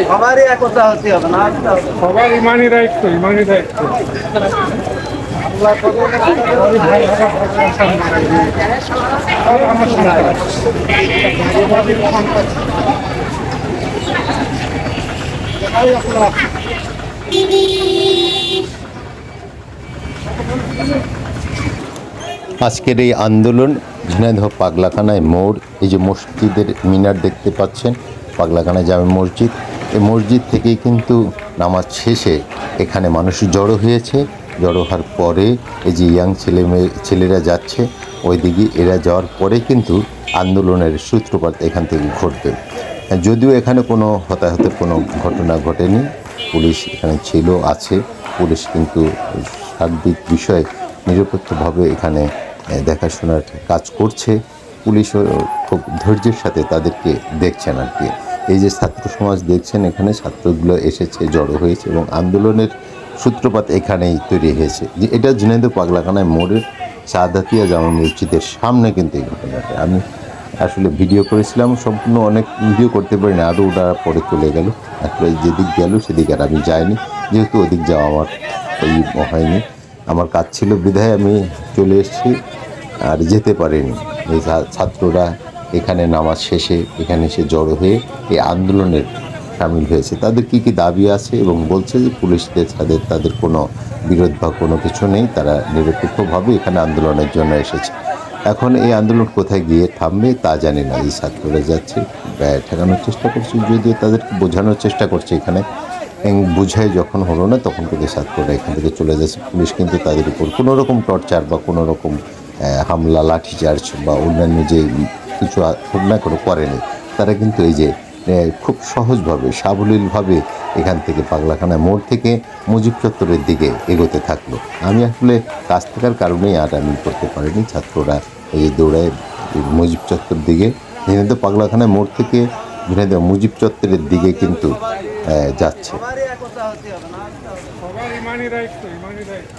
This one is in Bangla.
সবারই একতা হতে হবে না, সবার ইমানি দায়িত্ব, ইমানি দায়িত্ব। আজকের এই আন্দোলন ঝিনাইদহ পাগলাখানায় মোড়, এই যে মসজিদের মিনার দেখতে পাচ্ছেন, পাগলাখানা জামে মসজিদ, এই মসজিদ থেকেই কিন্তু নামাজ শেষে এখানে মানুষ জড়ো হয়েছে। জড়ো হওয়ার পরে এই যে ইয়াং ছেলেরা যাচ্ছে ওইদিকে, এরা যাওয়ার পরে কিন্তু আন্দোলনের সূত্রপাত এখান থেকে ঘটবে। যদিও এখানে কোনো হতাহতের কোনো ঘটনা ঘটেনি, পুলিশ এখানে ছিল, আছে। পুলিশ কিন্তু সার্বিক বিষয়ে নিরপেক্ষভাবে এখানে দেখাশোনার কাজ করছে। পুলিশও খুব ধৈর্যের সাথে তাদেরকে দেখছেন আর কি। এই যে ছাত্র সমাজ দেখছেন, এখানে ছাত্রগুলো এসেছে, জড়ো হয়েছে এবং আন্দোলনের সূত্রপাত এখানেই তৈরি হয়েছে। যে এটা ঝিনাইদহ পাগলাখানায় মোড়ের সাদাতিয়া জামে মসজিদের সামনে কিন্তু এই ঘটনাটা। আমি আসলে ভিডিও করেছিলাম, সম্পূর্ণ অনেক ভিডিও করতে পারিনি, আরও ওটা পরে চলে গেল। আসলে যেদিক গেল সেদিকে আর আমি যাইনি, যেহেতু ওদিক যাওয়া আমার হয়নি, আমার কাজ ছিল বিধায় আমি চলে এসেছি, আর যেতে পারিনি। এই ছাত্ররা এখানে নামাজ শেষে এখানে এসে জড়ো হয়ে এই আন্দোলনের সামিল হয়েছে। তাদের কী কী দাবি আছে এবং বলছে যে পুলিশদের সাথে তাদের কোনো বিরোধ বা কোনো কিছু নেই, তারা নিরপেক্ষভাবে এখানে আন্দোলনের জন্য এসেছে। এখন এই আন্দোলন কোথায় গিয়ে থামবে তা জানি না। এই ছাত্ররা যাচ্ছে, ঠেকানোর চেষ্টা করছে, যদিও তাদেরকে বোঝানোর চেষ্টা করছে। এখানে বুঝাই যখন হলো না, তখন কিন্তু ছাত্ররা এখান থেকে চলে যাচ্ছে। পুলিশ কিন্তু তাদের উপর কোনো রকম টর্চার বা কোনো রকম হামলা, লাঠিচার্জ বা অন্যান্য যে কিছু হোক না কোনো করেনি। তারা কিন্তু এই যে খুব সহজভাবে, সাবলীলভাবে এখান থেকে পাগলাখানা মোড় থেকে মুজিব চত্বরের দিকে এগোতে থাকলো। আমি আসলে কাজ থাকার কারণেই আর আমি করতে পারিনি। ছাত্ররা এই যে দৌড়ায় মুজিব চত্বর দিকে, ঝিনাইদহ পাগলাখানা মোড় থেকে ঝিনাইদহ মুজিব চত্বরের দিকে কিন্তু যাচ্ছে। সবার ইমানি দায়িত্ব, ইমানি দায়িত্ব।